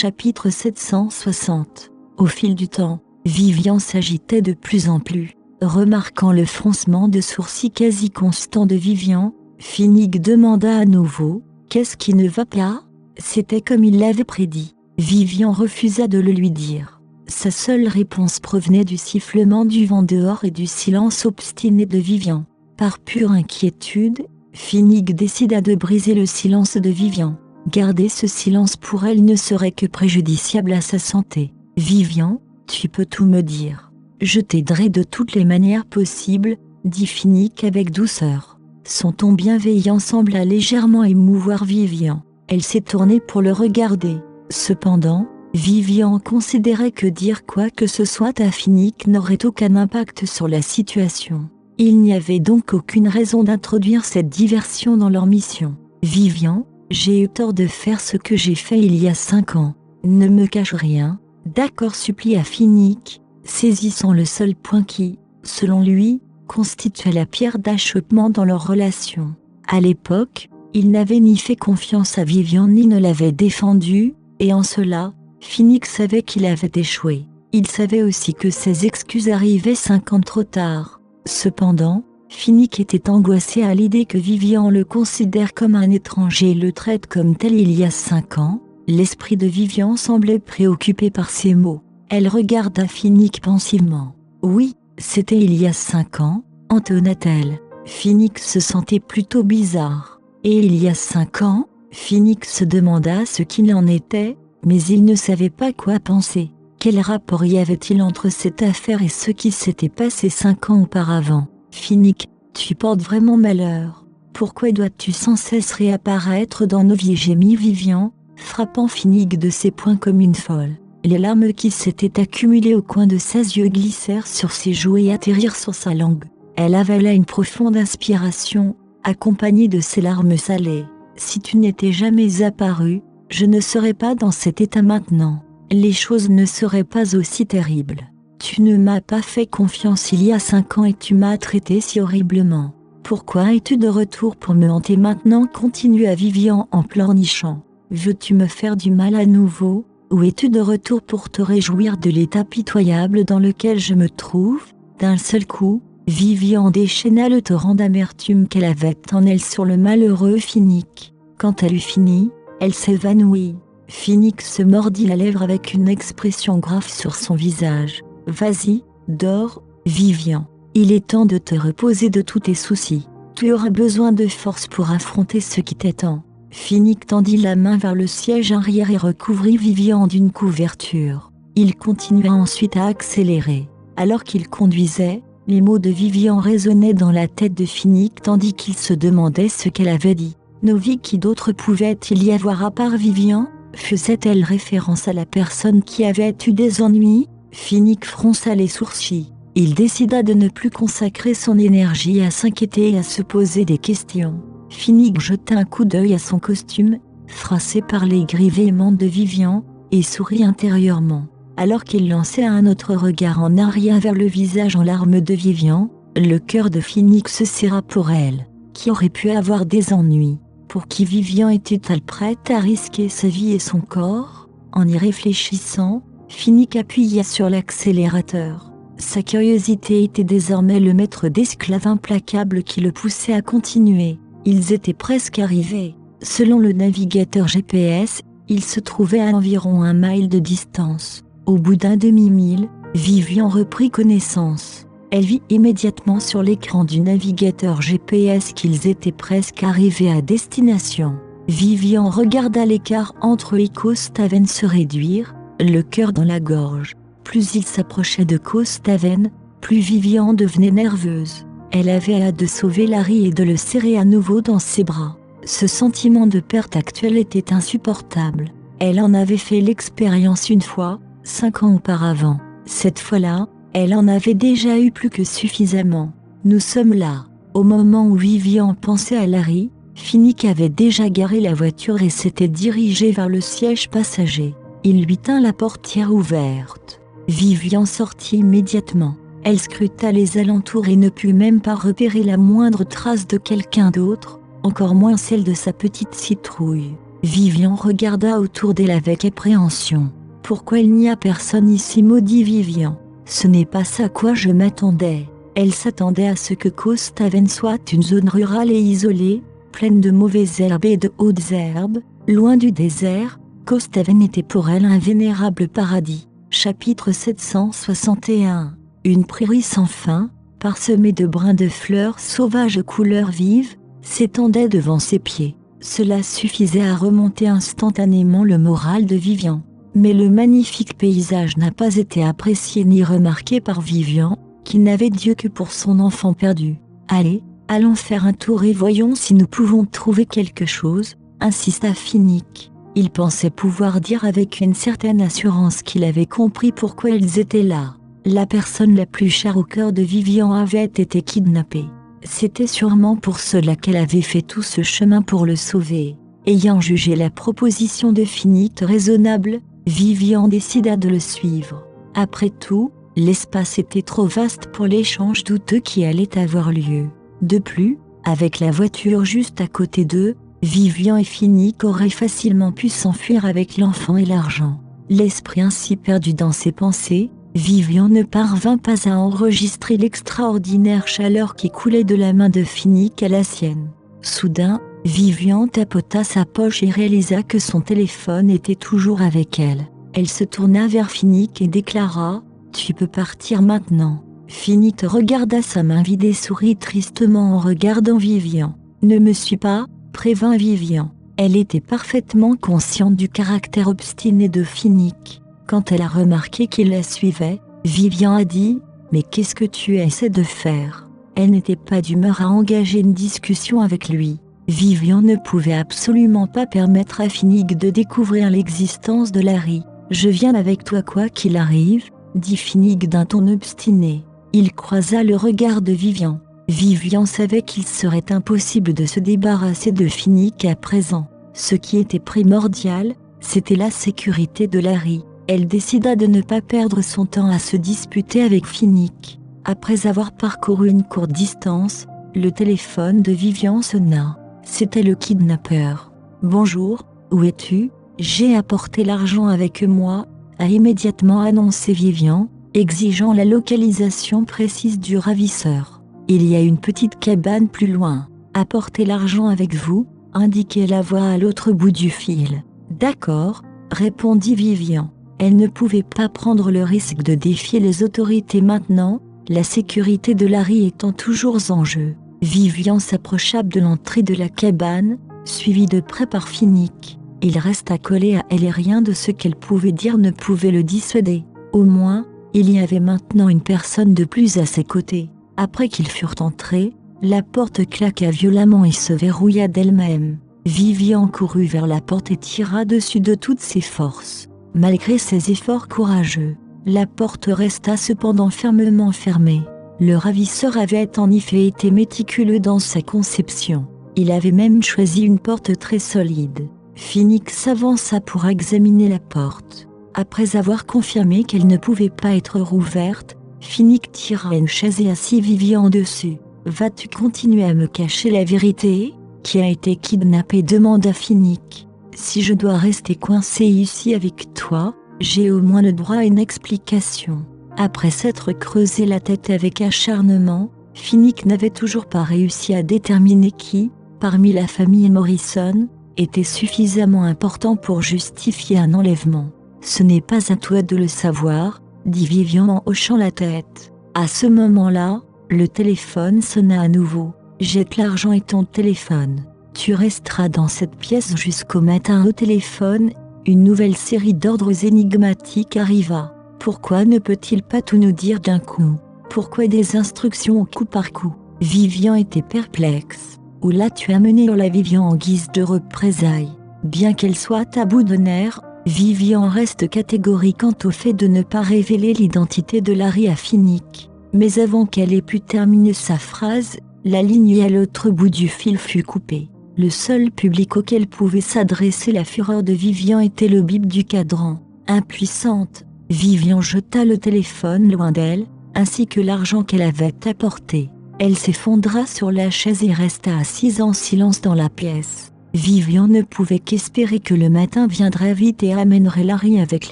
Chapitre 760. Au fil du temps, Vivian s'agitait de plus en plus. Remarquant le froncement de sourcils quasi constant de Vivian, Finnick demanda à nouveau « Qu'est-ce qui ne va pas ?» C'était comme il l'avait prédit. Vivian refusa de le lui dire. Sa seule réponse provenait du sifflement du vent dehors et du silence obstiné de Vivian. Par pure inquiétude, Finnick décida de briser le silence de Vivian. Garder ce silence pour elle ne serait que préjudiciable à sa santé. « Vivian, tu peux tout me dire. Je t'aiderai de toutes les manières possibles, » dit Finnick avec douceur. Son ton bienveillant sembla légèrement émouvoir Vivian. Elle s'est tournée pour le regarder. Cependant, Vivian considérait que dire quoi que ce soit à Finnick n'aurait aucun impact sur la situation. Il n'y avait donc aucune raison d'introduire cette diversion dans leur mission. « Vivian, j'ai eu tort de faire ce que j'ai fait il y a 5 ans. Ne me cache rien. » « D'accord, supplia Finnick, saisissant le seul point qui, selon lui, constituait la pierre d'achoppement dans leur relation. À l'époque, il n'avait ni fait confiance à Vivian ni ne l'avait défendue, et en cela, Finnick savait qu'il avait échoué. Il savait aussi que ses excuses arrivaient 5 ans trop tard. Cependant, Finnick était angoissé à l'idée que Vivian le considère comme un étranger et le traite comme tel il y a 5 ans. L'esprit de Vivian semblait préoccupé par ces mots. Elle regarda Finnick pensivement. « Oui, c'était il y a 5 ans, » entonna-t-elle. Finnick se sentait plutôt bizarre. « Et il y a 5 ans ?» Finnick se demanda ce qu'il en était, mais il ne savait pas quoi penser. Quel rapport y avait-il entre cette affaire et ce qui s'était passé 5 ans auparavant ? « Finnick, tu portes vraiment malheur. Pourquoi dois-tu sans cesse réapparaître dans nos vies ?» gémit Vivian, frappant Finnick de ses poings comme une folle. Les larmes qui s'étaient accumulées au coin de ses yeux glissèrent sur ses joues et atterrirent sur sa langue. Elle avala une profonde inspiration, accompagnée de ses larmes salées. « Si tu n'étais jamais apparu, je ne serais pas dans cet état maintenant. Les choses ne seraient pas aussi terribles. Tu ne m'as pas fait confiance il y a 5 ans et tu m'as traité si horriblement. Pourquoi es-tu de retour pour me hanter maintenant ?» continua Vivian en pleurnichant. Veux-tu me faire du mal à nouveau, ou es-tu de retour pour te réjouir de l'état pitoyable dans lequel je me trouve ? D'un seul coup, Vivian déchaîna le torrent d'amertume qu'elle avait en elle sur le malheureux Finnick. Quand elle eut fini, elle s'évanouit. Finnick se mordit la lèvre avec une expression grave sur son visage. « Vas-y, dors, Vivian. Il est temps de te reposer de tous tes soucis. Tu auras besoin de force pour affronter ce qui t'attend. » Finnick tendit la main vers le siège arrière et recouvrit Vivian d'une couverture. Il continua ensuite à accélérer. Alors qu'il conduisait, les mots de Vivian résonnaient dans la tête de Finnick tandis qu'il se demandait ce qu'elle avait dit. Nos vies, qui d'autres pouvait-il y avoir à part Vivian ? Faisait-elle référence à la personne qui avait eu des ennuis ? Finnick fronça les sourcils. Il décida de ne plus consacrer son énergie à s'inquiéter et à se poser des questions. Finnick jeta un coup d'œil à son costume, froissé par les gris véhéments de Vivian, et sourit intérieurement. Alors qu'il lançait un autre regard en arrière vers le visage en larmes de Vivian, le cœur de Finnick se serra pour elle. Qui aurait pu avoir des ennuis ? Pour qui Vivian était-elle prête à risquer sa vie et son corps ? En y réfléchissant, Finnick appuya sur l'accélérateur. Sa curiosité était désormais le maître d'esclave implacable qui le poussait à continuer. Ils étaient presque arrivés. Selon le navigateur GPS, ils se trouvaient à environ 1 mile de distance. Au bout d'un demi-mille, Vivian reprit connaissance. Elle vit immédiatement sur l'écran du navigateur GPS qu'ils étaient presque arrivés à destination. Vivian regarda l'écart entre eux et Costaven se réduire, le cœur dans la gorge. Plus il s'approchait de Costaven, plus Vivian devenait nerveuse. Elle avait hâte de sauver Larry et de le serrer à nouveau dans ses bras. Ce sentiment de perte actuelle était insupportable. Elle en avait fait l'expérience une fois, 5 ans auparavant. Cette fois-là, elle en avait déjà eu plus que suffisamment. Nous sommes là. Au moment où Vivian pensait à Larry, Finnick avait déjà garé la voiture et s'était dirigé vers le siège passager. Il lui tint la portière ouverte. Vivian sortit immédiatement. Elle scruta les alentours et ne put même pas repérer la moindre trace de quelqu'un d'autre, encore moins celle de sa petite citrouille. Vivian regarda autour d'elle avec appréhension. « Pourquoi il n'y a personne ici ?» maudit Vivian. « Ce n'est pas ça à quoi je m'attendais. » Elle s'attendait à ce que Costaven soit une zone rurale et isolée, pleine de mauvaises herbes et de hautes herbes, loin du désert. Costaven était pour elle un vénérable paradis. Chapitre 761. Une prairie sans fin, parsemée de brins de fleurs sauvages couleurs vives, s'étendait devant ses pieds. Cela suffisait à remonter instantanément le moral de Vivian. Mais le magnifique paysage n'a pas été apprécié ni remarqué par Vivian, qui n'avait Dieu que pour son enfant perdu. « Allez, allons faire un tour et voyons si nous pouvons trouver quelque chose », insista Finnick. Il pensait pouvoir dire avec une certaine assurance qu'il avait compris pourquoi ils étaient là. La personne la plus chère au cœur de Vivian avait été kidnappée. C'était sûrement pour cela qu'elle avait fait tout ce chemin pour le sauver. Ayant jugé la proposition de Finnick raisonnable, Vivian décida de le suivre. Après tout, l'espace était trop vaste pour l'échange douteux qui allait avoir lieu. De plus, avec la voiture juste à côté d'eux, Vivian et Finnick auraient facilement pu s'enfuir avec l'enfant et l'argent. L'esprit ainsi perdu dans ses pensées, Vivian ne parvint pas à enregistrer l'extraordinaire chaleur qui coulait de la main de Finnick à la sienne. Soudain, Vivian tapota sa poche et réalisa que son téléphone était toujours avec elle. Elle se tourna vers Finnick et déclara « Tu peux partir maintenant ». Finnick regarda sa main vide et sourit tristement en regardant Vivian. « Ne me suis pas », prévint Vivian. Elle était parfaitement consciente du caractère obstiné de Finnick. Quand elle a remarqué qu'il la suivait, Vivian a dit « Mais qu'est-ce que tu essaies de faire ?» Elle n'était pas d'humeur à engager une discussion avec lui. Vivian ne pouvait absolument pas permettre à Finnick de découvrir l'existence de Larry. « Je viens avec toi quoi qu'il arrive », dit Finnick d'un ton obstiné. Il croisa le regard de Vivian. Vivian savait qu'il serait impossible de se débarrasser de Finnick à présent. Ce qui était primordial, c'était la sécurité de Larry. Elle décida de ne pas perdre son temps à se disputer avec Finnick. Après avoir parcouru une courte distance, le téléphone de Vivian sonna. C'était le kidnappeur. « Bonjour, où es-tu ? J'ai apporté l'argent avec moi », a immédiatement annoncé Vivian, exigeant la localisation précise du ravisseur. « Il y a une petite cabane plus loin. Apportez l'argent avec vous », indiquait la voix à l'autre bout du fil. « D'accord », répondit Vivian. Elle ne pouvait pas prendre le risque de défier les autorités maintenant, la sécurité de Larry étant toujours en jeu. Vivian s'approcha de l'entrée de la cabane, suivie de près par Finnick. Il resta collé à elle et rien de ce qu'elle pouvait dire ne pouvait le dissuader. Au moins, il y avait maintenant une personne de plus à ses côtés. Après qu'ils furent entrés, la porte claqua violemment et se verrouilla d'elle-même. Vivian courut vers la porte et tira dessus de toutes ses forces. Malgré ses efforts courageux, la porte resta cependant fermement fermée. Le ravisseur avait en effet été méticuleux dans sa conception. Il avait même choisi une porte très solide. Finnick s'avança pour examiner la porte. Après avoir confirmé qu'elle ne pouvait pas être rouverte, Finnick tira une chaise et assit Vivian dessus. « Vas-tu continuer à me cacher la vérité ? Qui a été kidnappé ?» demanda Finnick. « Si je dois rester coincé ici avec toi, j'ai au moins le droit à une explication. » Après s'être creusé la tête avec acharnement, Finnick n'avait toujours pas réussi à déterminer qui, parmi la famille Morrison, était suffisamment important pour justifier un enlèvement. « Ce n'est pas à toi de le savoir », dit Vivian en hochant la tête. À ce moment-là, le téléphone sonna à nouveau. « Jette l'argent et ton téléphone. Tu resteras dans cette pièce jusqu'au matin. » Au téléphone, une nouvelle série d'ordres énigmatiques arriva. Pourquoi ne peut-il pas tout nous dire d'un coup ? Pourquoi des instructions au coup par coup ? Vivian était perplexe. Où l'as-tu amené la Vivian en guise de représailles ? Bien qu'elle soit à bout de nerfs, Vivian reste catégorique quant au fait de ne pas révéler l'identité de Larry à Finnick. Mais avant qu'elle ait pu terminer sa phrase, la ligne à l'autre bout du fil fut coupée. Le seul public auquel pouvait s'adresser la fureur de Vivian était le bip du cadran. Impuissante, Vivian jeta le téléphone loin d'elle, ainsi que l'argent qu'elle avait apporté. Elle s'effondra sur la chaise et resta assise en silence dans la pièce. Vivian ne pouvait qu'espérer que le matin viendrait vite et amènerait Larry avec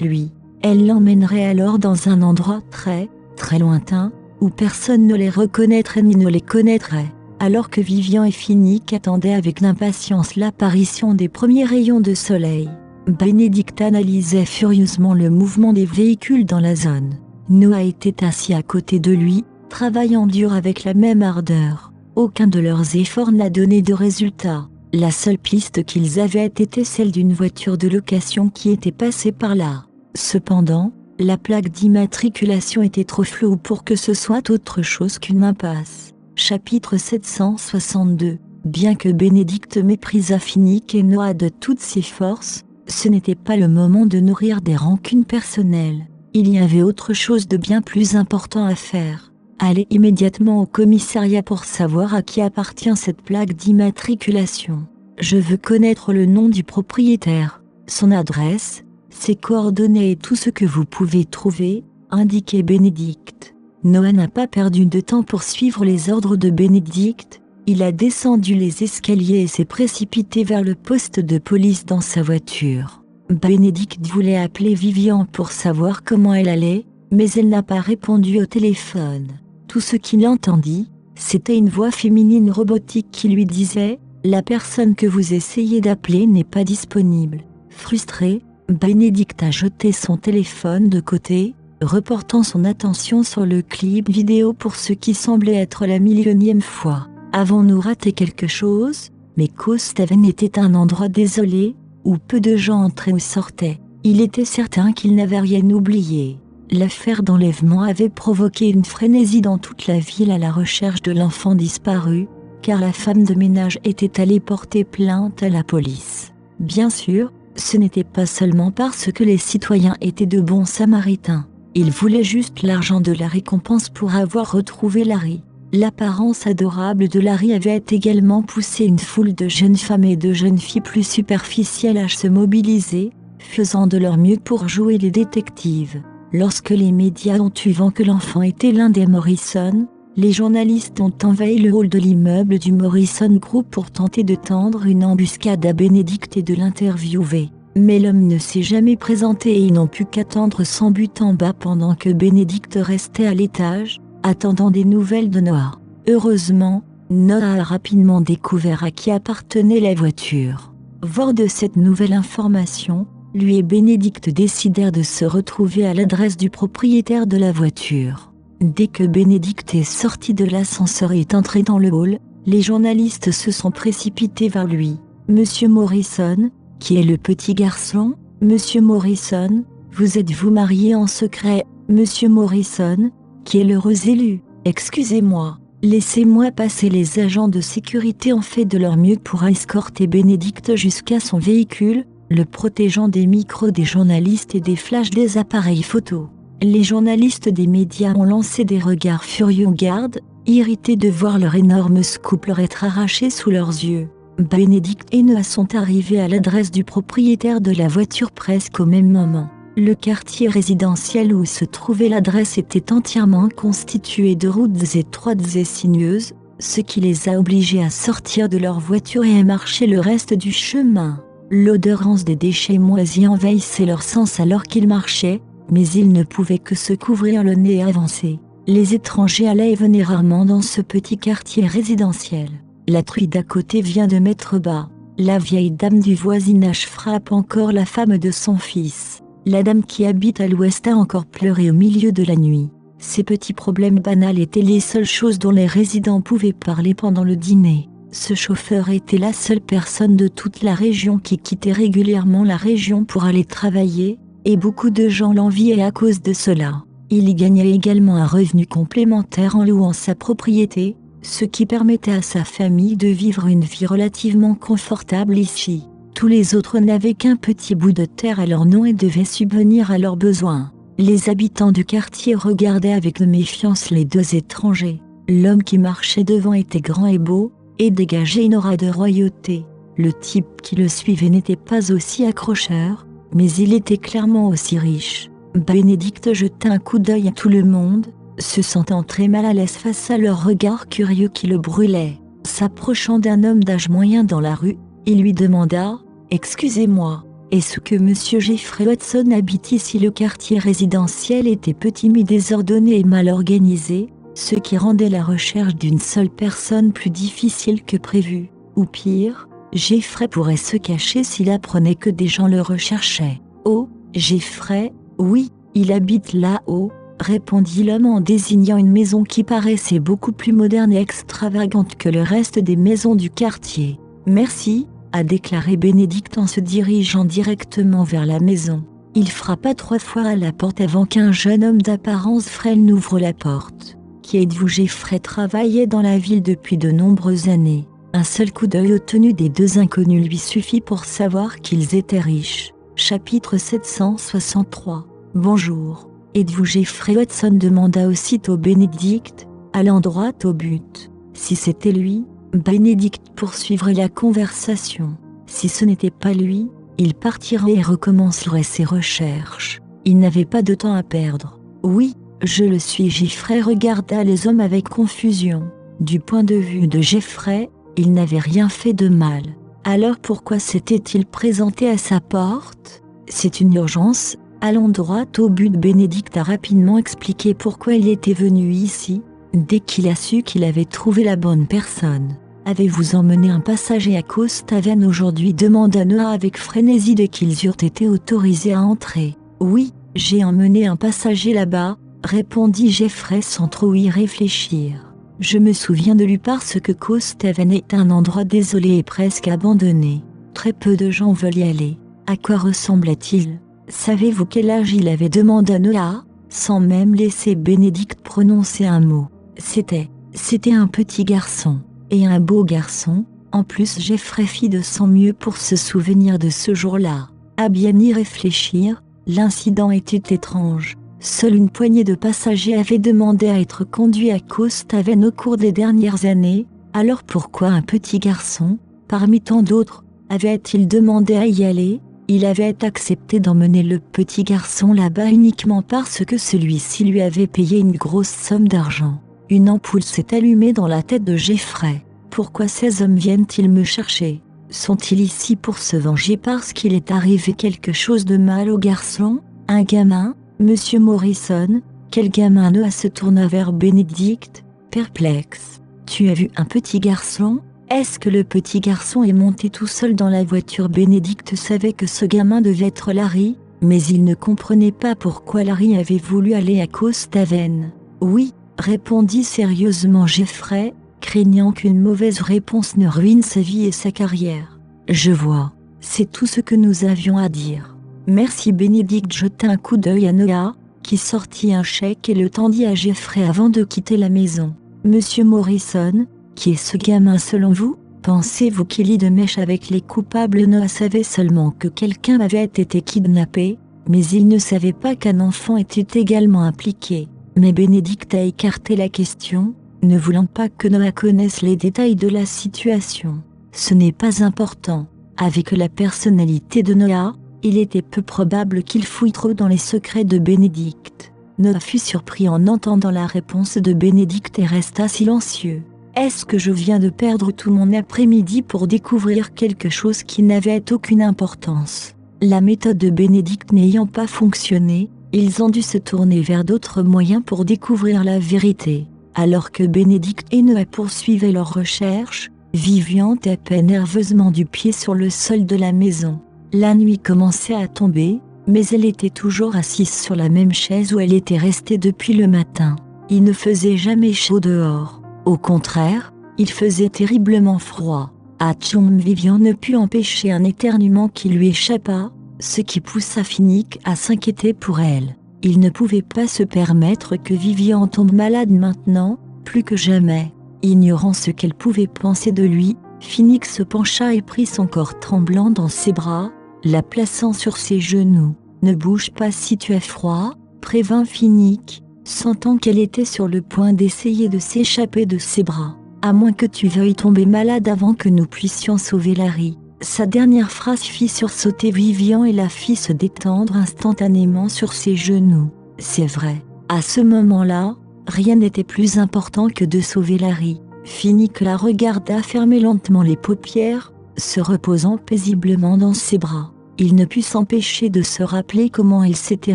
lui. Elle l'emmènerait alors dans un endroit très, très lointain, où personne ne les reconnaîtrait ni ne les connaîtrait. Alors que Vivian et Finnick attendaient avec impatience l'apparition des premiers rayons de soleil, Benedict analysait furieusement le mouvement des véhicules dans la zone. Noah était assis à côté de lui, travaillant dur avec la même ardeur. Aucun de leurs efforts n'a donné de résultat. La seule piste qu'ils avaient était celle d'une voiture de location qui était passée par là. Cependant, la plaque d'immatriculation était trop floue pour que ce soit autre chose qu'une impasse. Chapitre 762. Bien que Benedict méprisât Finnick et Noah de toutes ses forces, ce n'était pas le moment de nourrir des rancunes personnelles. Il y avait autre chose de bien plus important à faire. Aller immédiatement au commissariat pour savoir à qui appartient cette plaque d'immatriculation. Je veux connaître le nom du propriétaire, son adresse, ses coordonnées et tout ce que vous pouvez trouver, indiquait Benedict. Noah n'a pas perdu de temps pour suivre les ordres de Benedict. Il a descendu les escaliers et s'est précipité vers le poste de police dans sa voiture. Benedict voulait appeler Vivian pour savoir comment elle allait, mais elle n'a pas répondu au téléphone. Tout ce qu'il entendit, c'était une voix féminine robotique qui lui disait « La personne que vous essayez d'appeler n'est pas disponible ». Frustré, Benedict a jeté son téléphone de côté, reportant son attention sur le clip vidéo pour ce qui semblait être la millionième fois. Avons-nous raté quelque chose? Mais Costaven était un endroit désolé, où peu de gens entraient ou sortaient. Il était certain qu'il n'avait rien oublié. L'affaire d'enlèvement avait provoqué une frénésie dans toute la ville à la recherche de l'enfant disparu, car la femme de ménage était allée porter plainte à la police. Bien sûr, ce n'était pas seulement parce que les citoyens étaient de bons samaritains. Ils voulaient juste l'argent de la récompense pour avoir retrouvé Larry. L'apparence adorable de Larry avait également poussé une foule de jeunes femmes et de jeunes filles plus superficielles à se mobiliser, faisant de leur mieux pour jouer les détectives. Lorsque les médias ont eu vent que l'enfant était l'un des Morrison, les journalistes ont envahi le hall de l'immeuble du Morrison Group pour tenter de tendre une embuscade à Benedict et de l'interviewer. Mais l'homme ne s'est jamais présenté et ils n'ont pu qu'attendre sans but en bas pendant que Benedict restait à l'étage, attendant des nouvelles de Noah. Heureusement, Noah a rapidement découvert à qui appartenait la voiture. Fort de cette nouvelle information, lui et Benedict décidèrent de se retrouver à l'adresse du propriétaire de la voiture. Dès que Benedict est sorti de l'ascenseur et est entré dans le hall, les journalistes se sont précipités vers lui. « Monsieur Morrison, qui est le petit garçon? Monsieur Morrison, vous êtes-vous marié en secret? Monsieur Morrison, qui est l'heureux élu? Excusez-moi, laissez-moi passer. » Les agents de sécurité ont fait de leur mieux pour escorter Benedict jusqu'à son véhicule, le protégeant des micros des journalistes et des flashs des appareils photo. Les journalistes des médias ont lancé des regards furieux aux gardes, irrités de voir leur énorme scoop leur être arraché sous leurs yeux. Benedict et Noah sont arrivés à l'adresse du propriétaire de la voiture presque au même moment. Le quartier résidentiel où se trouvait l'adresse était entièrement constitué de routes étroites et sinueuses, ce qui les a obligés à sortir de leur voiture et à marcher le reste du chemin. L'odeur rance des déchets moisis envahissait leur sens alors qu'ils marchaient, mais ils ne pouvaient que se couvrir le nez et avancer. Les étrangers allaient et venaient rarement dans ce petit quartier résidentiel. La truie d'à côté vient de mettre bas. La vieille dame du voisinage frappe encore la femme de son fils. La dame qui habite à l'ouest a encore pleuré au milieu de la nuit. Ces petits problèmes banals étaient les seules choses dont les résidents pouvaient parler pendant le dîner. Ce chauffeur était la seule personne de toute la région qui quittait régulièrement la région pour aller travailler, et beaucoup de gens l'enviaient à cause de cela. Il y gagnait également un revenu complémentaire en louant sa propriété, ce qui permettait à sa famille de vivre une vie relativement confortable ici. Tous les autres n'avaient qu'un petit bout de terre à leur nom et devaient subvenir à leurs besoins. Les habitants du quartier regardaient avec méfiance les deux étrangers. L'homme qui marchait devant était grand et beau, et dégageait une aura de royauté. Le type qui le suivait n'était pas aussi accrocheur, mais il était clairement aussi riche. Benedict jeta un coup d'œil à tout le monde, se sentant très mal à l'aise face à leur regard curieux qui le brûlait. S'approchant d'un homme d'âge moyen dans la rue, Il lui demanda « Excusez-moi, est-ce que Monsieur Jeffrey Watson habite ici ?» Le quartier résidentiel était petit mais désordonné et mal organisé, ce qui rendait la recherche d'une seule personne plus difficile que prévu. Ou pire, Jeffrey pourrait se cacher s'il apprenait que des gens le recherchaient. « Oh, Jeffrey, oui, il habite là-haut », répondit l'homme en désignant une maison qui paraissait beaucoup plus moderne et extravagante que le reste des maisons du quartier. « Merci », a déclaré Bénédicte en se dirigeant directement vers la maison. Il frappa 3 fois à la porte avant qu'un jeune homme d'apparence frêle n'ouvre la porte. « Qui êtes-vous ?» Jeffrey travaillait dans la ville depuis de nombreuses années. Un seul coup d'œil aux tenues des 2 inconnus lui suffit pour savoir qu'ils étaient riches. Chapitre 763. Bonjour. Êtes-vous Jeffrey Watson demanda aussitôt Bénédicte, allant droit au but. Si c'était lui, Bénédicte poursuivrait la conversation. Si ce n'était pas lui, il partirait et recommencerait ses recherches. Il n'avait pas de temps à perdre. Oui, je le suis. Jeffrey regarda les hommes avec confusion. Du point de vue de Jeffrey, il n'avait rien fait de mal. Alors pourquoi s'était-il présenté à sa porte? C'est une urgence, allons droit au but. Bénédicte a rapidement expliqué pourquoi il était venu ici. Dès qu'il a su qu'il avait trouvé la bonne personne. « Avez-vous emmené un passager à Costaven aujourd'hui ?» demanda Noah avec frénésie dès qu'ils eurent été autorisés à entrer. « Oui, j'ai emmené un passager là-bas », répondit Jeffrey sans trop y réfléchir. « Je me souviens de lui parce que Costaven est un endroit désolé et presque abandonné. Très peu de gens veulent y aller. À quoi ressemblait-il ? Savez-vous quel âge il avait ?» demanda Noah, sans même laisser Bénédicte prononcer un mot. C'était un petit garçon, et un beau garçon. En plus Jeffrey fit de son mieux pour se souvenir de ce jour-là. À bien y réfléchir, l'incident était étrange. Seule une poignée de passagers avaient demandé à être conduits à Costaven au cours des dernières années. Alors pourquoi un petit garçon, parmi tant d'autres, avait-il demandé à y aller ? Il avait accepté d'emmener le petit garçon là-bas uniquement parce que celui-ci lui avait payé une grosse somme d'argent. Une ampoule s'est allumée dans la tête de Jeffrey. Pourquoi ces hommes viennent-ils me chercher? Sont-ils ici pour se venger parce qu'il est arrivé quelque chose de mal au garçon? Un gamin, Monsieur Morrison? Quel gamin? Noah se tourna vers Bénédicte, perplexe. Tu as vu un petit garçon? Est-ce que le petit garçon est monté tout seul dans la voiture? Bénédicte savait que ce gamin devait être Larry, mais il ne comprenait pas pourquoi Larry avait voulu aller à Costaven. Oui, répondit sérieusement Jeffrey, craignant qu'une mauvaise réponse ne ruine sa vie et sa carrière. Je vois, c'est tout ce que nous avions à dire. Merci. Bénédicte jeta un coup d'œil à Noah, qui sortit un chèque et le tendit à Jeffrey avant de quitter la maison. Monsieur Morrison, qui est ce gamin selon vous? Pensez-vous qu'il lie de mèche avec les coupables? Noah savait seulement que quelqu'un avait été kidnappé, mais il ne savait pas qu'un enfant était également impliqué. Mais Bénédicte a écarté la question, ne voulant pas que Noah connaisse les détails de la situation. Ce n'est pas important. Avec la personnalité de Noah, il était peu probable qu'il fouille trop dans les secrets de Bénédicte. Noah fut surpris en entendant la réponse de Bénédicte et resta silencieux. Est-ce que je viens de perdre tout mon après-midi pour découvrir quelque chose qui n'avait aucune importance? La méthode de Bénédicte n'ayant pas fonctionné, ils ont dû se tourner vers d'autres moyens pour découvrir la vérité. Alors que Bénédicte et Noah poursuivaient leurs recherches, Vivian tapait nerveusement du pied sur le sol de la maison. La nuit commençait à tomber, mais elle était toujours assise sur la même chaise où elle était restée depuis le matin. Il ne faisait jamais chaud dehors. Au contraire, il faisait terriblement froid. Atchoum! Vivian ne put empêcher un éternuement qui lui échappa, ce qui poussa Finnick à s'inquiéter pour elle. Il ne pouvait pas se permettre que Vivian tombe malade maintenant, plus que jamais. Ignorant ce qu'elle pouvait penser de lui, Finnick se pencha et prit son corps tremblant dans ses bras, la plaçant sur ses genoux. « Ne bouge pas si tu as froid », prévint Finnick, sentant qu'elle était sur le point d'essayer de s'échapper de ses bras. « À moins que tu veuilles tomber malade avant que nous puissions sauver Larry. » Sa dernière phrase fit sursauter Vivian et la fit se détendre instantanément sur ses genoux. C'est vrai. À ce moment-là, rien n'était plus important que de sauver Larry. Finnick la regarda fermer lentement les paupières, se reposant paisiblement dans ses bras. Il ne put s'empêcher de se rappeler comment il s'était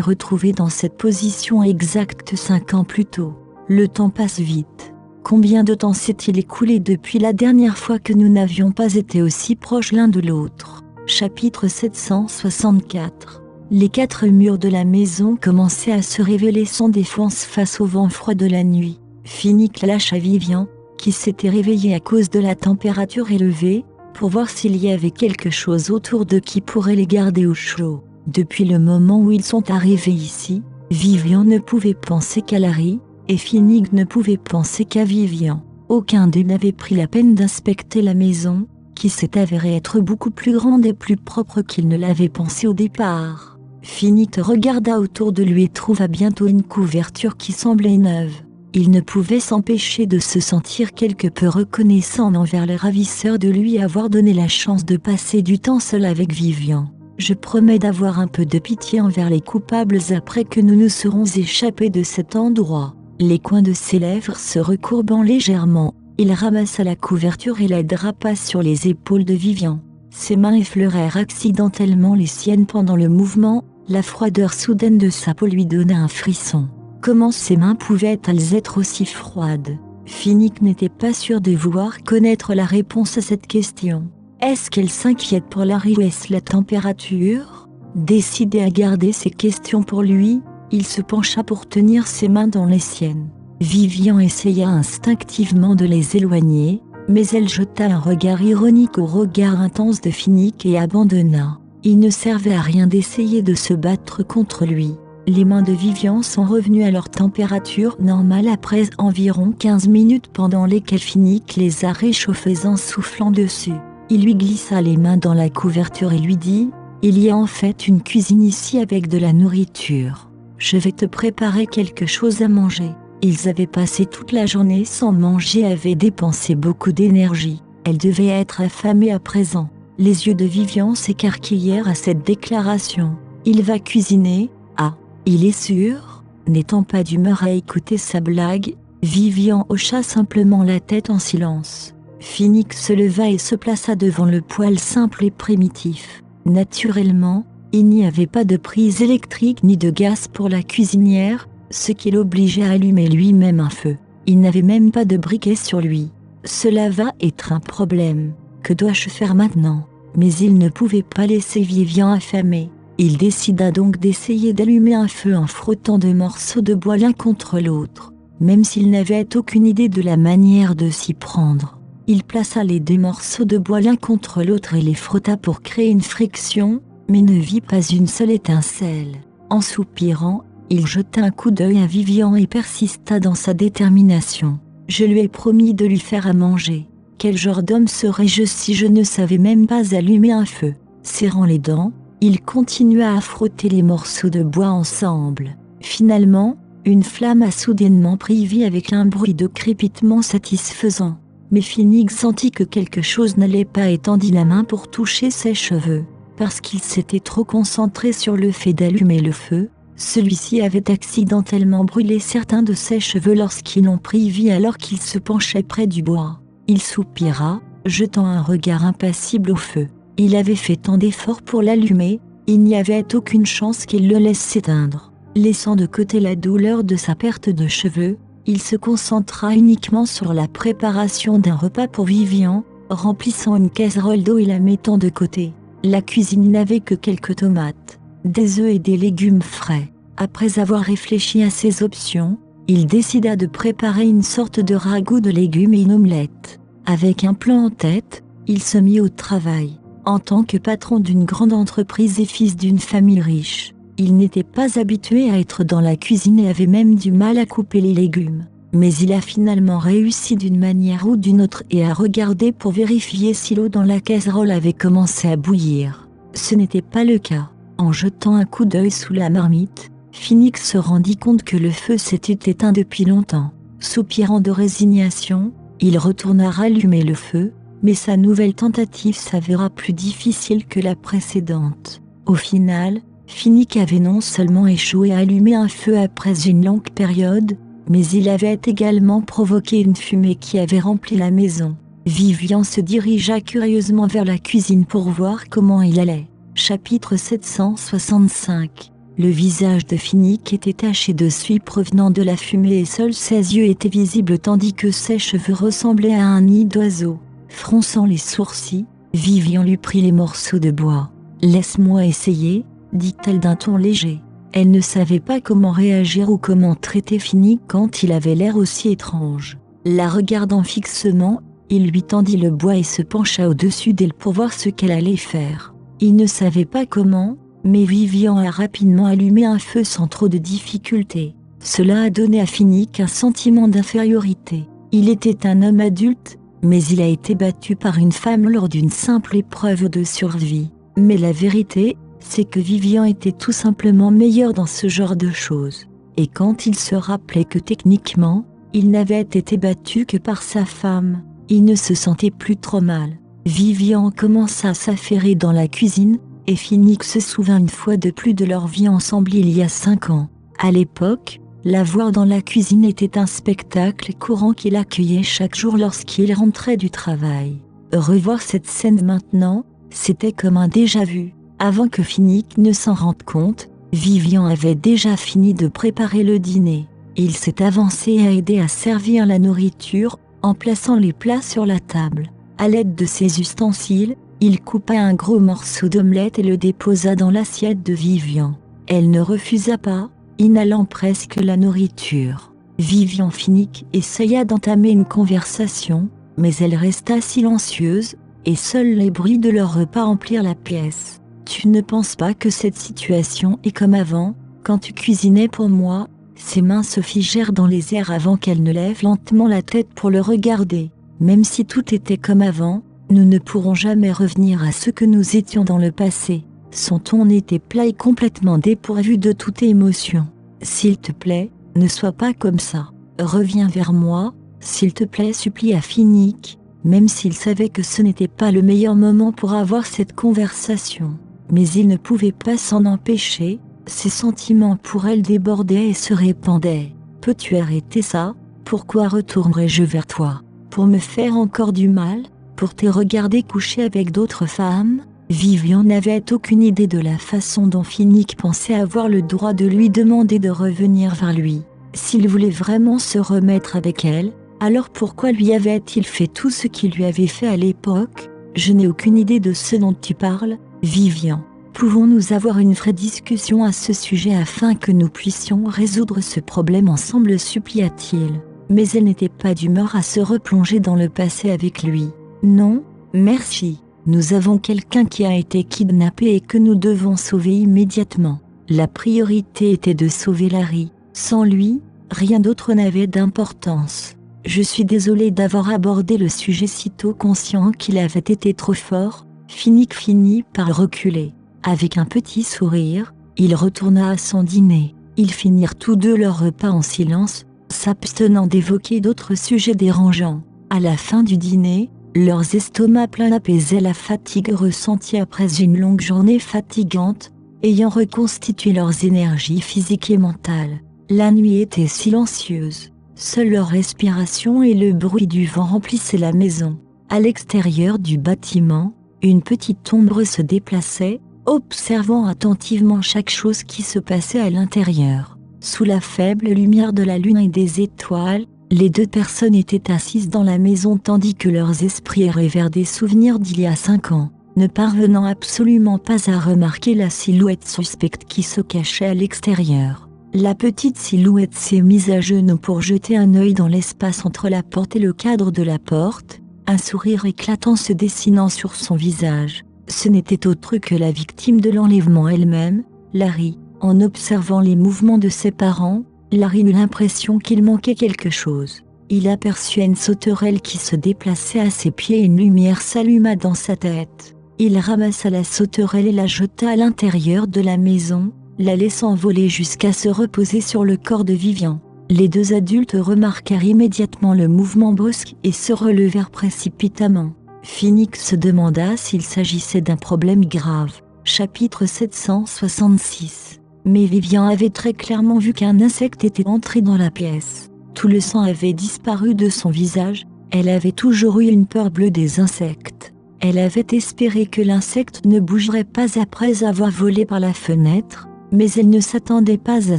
retrouvé dans cette position exacte 5 ans plus tôt. Le temps passe vite. Combien de temps s'est-il écoulé depuis la dernière fois que nous n'avions pas été aussi proches l'un de l'autre? Chapitre 764. Les 4 murs de la maison commençaient à se révéler sans défense face au vent froid de la nuit. Finnick lâcha Vivian, qui s'était réveillé à cause de la température élevée, pour voir s'il y avait quelque chose autour d'eux qui pourrait les garder au chaud. Depuis le moment où ils sont arrivés ici, Vivian ne pouvait penser qu'à Larry, et Finnick ne pouvait penser qu'à Vivian. Aucun d'eux n'avait pris la peine d'inspecter la maison, qui s'est avérée être beaucoup plus grande et plus propre qu'il ne l'avait pensé au départ. Finnick regarda autour de lui et trouva bientôt une couverture qui semblait neuve. Il ne pouvait s'empêcher de se sentir quelque peu reconnaissant envers les ravisseurs de lui avoir donné la chance de passer du temps seul avec Vivian. Je promets d'avoir un peu de pitié envers les coupables après que nous nous serons échappés de cet endroit. Les coins de ses lèvres se recourbant légèrement, il ramassa la couverture et la drapa sur les épaules de Vivian. Ses mains effleurèrent accidentellement les siennes pendant le mouvement, la froideur soudaine de sa peau lui donna un frisson. Comment ses mains pouvaient-elles être aussi froides? Finnick n'était pas sûr de vouloir connaître la réponse à cette question. Est-ce qu'elle s'inquiète pour Larry ou est-ce la température? Décidé à garder ces questions pour lui, il se pencha pour tenir ses mains dans les siennes. Vivian essaya instinctivement de les éloigner, mais elle jeta un regard ironique au regard intense de Finnick et abandonna. Il ne servait à rien d'essayer de se battre contre lui. Les mains de Vivian sont revenues à leur température normale après environ 15 minutes pendant lesquelles Finnick les a réchauffées en soufflant dessus. Il lui glissa les mains dans la couverture et lui dit « Il y a en fait une cuisine ici avec de la nourriture. Je vais te préparer quelque chose à manger. » Ils avaient passé toute la journée sans manger et avaient dépensé beaucoup d'énergie. Elle devait être affamée à présent. Les yeux de Vivian s'écarquillèrent à cette déclaration. « Il va cuisiner? Ah, il est sûr ?» N'étant pas d'humeur à écouter sa blague, Vivian hocha simplement la tête en silence. Finnick se leva et se plaça devant le poêle simple et primitif. Naturellement, il n'y avait pas de prise électrique ni de gaz pour la cuisinière, ce qui l'obligeait à allumer lui-même un feu. Il n'avait même pas de briquet sur lui. Cela va être un problème. Que dois-je faire maintenant? Mais il ne pouvait pas laisser Vivian affamée. Il décida donc d'essayer d'allumer un feu en frottant 2 morceaux de bois l'un contre l'autre, même s'il n'avait aucune idée de la manière de s'y prendre. Il plaça les 2 morceaux de bois l'un contre l'autre et les frotta pour créer une friction, mais ne vit pas une seule étincelle. En soupirant, il jeta un coup d'œil à Vivian et persista dans sa détermination. « Je lui ai promis de lui faire à manger. Quel genre d'homme serais-je si je ne savais même pas allumer un feu ?» Serrant les dents, il continua à frotter les morceaux de bois ensemble. Finalement, une flamme a soudainement pris vie avec un bruit de crépitement satisfaisant. Mais Finnick sentit que quelque chose n'allait pas et tendit la main pour toucher ses cheveux. Parce qu'il s'était trop concentré sur le fait d'allumer le feu, celui-ci avait accidentellement brûlé certains de ses cheveux lorsqu'ils ont pris vie alors qu'il se penchait près du bois. Il soupira, jetant un regard impassible au feu. Il avait fait tant d'efforts pour l'allumer, il n'y avait aucune chance qu'il le laisse s'éteindre. Laissant de côté la douleur de sa perte de cheveux, il se concentra uniquement sur la préparation d'un repas pour Vivian, remplissant une casserole d'eau et la mettant de côté. La cuisine n'avait que quelques tomates, des œufs et des légumes frais. Après avoir réfléchi à ses options, il décida de préparer une sorte de ragoût de légumes et une omelette. Avec un plan en tête, il se mit au travail. En tant que patron d'une grande entreprise et fils d'une famille riche, il n'était pas habitué à être dans la cuisine et avait même du mal à couper les légumes. Mais il a finalement réussi d'une manière ou d'une autre et a regardé pour vérifier si l'eau dans la casserole avait commencé à bouillir. Ce n'était pas le cas. En jetant un coup d'œil sous la marmite, Finnick se rendit compte que le feu s'était éteint depuis longtemps. Soupirant de résignation, il retourna rallumer le feu, mais sa nouvelle tentative s'avéra plus difficile que la précédente. Au final, Finnick avait non seulement échoué à allumer un feu après une longue période, mais il avait également provoqué une fumée qui avait rempli la maison. Vivian se dirigea curieusement vers la cuisine pour voir comment il allait. Chapitre 765. Le visage de Finnick était taché de suie provenant de la fumée et seuls ses yeux étaient visibles tandis que ses cheveux ressemblaient à un nid d'oiseau. Fronçant les sourcils, Vivian lui prit les morceaux de bois. « Laisse-moi essayer », dit-elle d'un ton léger. Elle ne savait pas comment réagir ou comment traiter Finnick quand il avait l'air aussi étrange. La regardant fixement, il lui tendit le bois et se pencha au-dessus d'elle pour voir ce qu'elle allait faire. Il ne savait pas comment, mais Vivian a rapidement allumé un feu sans trop de difficulté. Cela a donné à Finnick un sentiment d'infériorité. Il était un homme adulte, mais il a été battu par une femme lors d'une simple épreuve de survie. Mais la vérité, c'est que Vivian était tout simplement meilleur dans ce genre de choses. Et quand il se rappelait que techniquement, il n'avait été battu que par sa femme, il ne se sentait plus trop mal. Vivian commença à s'affairer dans la cuisine, et Finnick se souvint une fois de plus de leur vie ensemble il y a 5 ans. À l'époque, la voir dans la cuisine était un spectacle courant qu'il accueillait chaque jour lorsqu'il rentrait du travail. Revoir cette scène maintenant, c'était comme un déjà-vu. Avant que Finnick ne s'en rende compte, Vivian avait déjà fini de préparer le dîner. Il s'est avancé et a aidé à servir la nourriture, en plaçant les plats sur la table. À l'aide de ses ustensiles, il coupa un gros morceau d'omelette et le déposa dans l'assiette de Vivian. Elle ne refusa pas, inhalant presque la nourriture. Vivian Finnick essaya d'entamer une conversation, mais elle resta silencieuse, et seuls les bruits de leur repas emplirent la pièce. « Tu ne penses pas que cette situation est comme avant, quand tu cuisinais pour moi ?» Ses mains se figèrent dans les airs avant qu'elle ne lève lentement la tête pour le regarder. « Même si tout était comme avant, nous ne pourrons jamais revenir à ce que nous étions dans le passé. » Son ton était plat et complètement dépourvu de toute émotion. « S'il te plaît, ne sois pas comme ça. Reviens vers moi, s'il te plaît, supplia Finnick, même s'il savait que ce n'était pas le meilleur moment pour avoir cette conversation. Mais il ne pouvait pas s'en empêcher, ses sentiments pour elle débordaient et se répandaient. « Peux-tu arrêter ça? Pourquoi retournerais-je vers toi? Pour me faire encore du mal? Pour te regarder coucher avec d'autres femmes ?» Vivian n'avait aucune idée de la façon dont Finnick pensait avoir le droit de lui demander de revenir vers lui. S'il voulait vraiment se remettre avec elle, alors pourquoi lui avait-il fait tout ce qu'il lui avait fait à l'époque? « Je n'ai aucune idée de ce dont tu parles, Vivian. Pouvons-nous avoir une vraie discussion à ce sujet afin que nous puissions résoudre ce problème ensemble, supplia-t-il. Mais elle n'était pas d'humeur à se replonger dans le passé avec lui. « Non, merci. Nous avons quelqu'un qui a été kidnappé et que nous devons sauver immédiatement. » La priorité était de sauver Larry. Sans lui, rien d'autre n'avait d'importance. « Je suis désolé d'avoir abordé le sujet sitôt, conscient qu'il avait été trop fort. » Finnick finit par reculer. Avec un petit sourire, il retourna à son dîner. Ils finirent tous deux leur repas en silence, s'abstenant d'évoquer d'autres sujets dérangeants. À la fin du dîner, leurs estomacs pleins apaisaient la fatigue ressentie après une longue journée fatigante, ayant reconstitué leurs énergies physiques et mentales. La nuit était silencieuse. Seule leur respiration et le bruit du vent remplissaient la maison. À l'extérieur du bâtiment, une petite ombre se déplaçait, observant attentivement chaque chose qui se passait à l'intérieur. Sous la faible lumière de la lune et des étoiles, les deux personnes étaient assises dans la maison tandis que leurs esprits erraient vers des souvenirs d'il y a 5 ans, ne parvenant absolument pas à remarquer la silhouette suspecte qui se cachait à l'extérieur. La petite silhouette s'est mise à genoux pour jeter un œil dans l'espace entre la porte et le cadre de la porte, un sourire éclatant se dessinant sur son visage. Ce n'était autre que la victime de l'enlèvement elle-même, Larry. En observant les mouvements de ses parents, Larry eut l'impression qu'il manquait quelque chose. Il aperçut une sauterelle qui se déplaçait à ses pieds et une lumière s'alluma dans sa tête. Il ramassa la sauterelle et la jeta à l'intérieur de la maison, la laissant voler jusqu'à se reposer sur le corps de Vivian. Les deux adultes remarquèrent immédiatement le mouvement brusque et se relevèrent précipitamment. Finnick se demanda s'il s'agissait d'un problème grave. Chapitre 766. Mais Vivian avait très clairement vu qu'un insecte était entré dans la pièce. Tout le sang avait disparu de son visage, Elle avait toujours eu une peur bleue des insectes. Elle avait espéré que l'insecte ne bougerait pas après avoir volé par la fenêtre, mais elle ne s'attendait pas à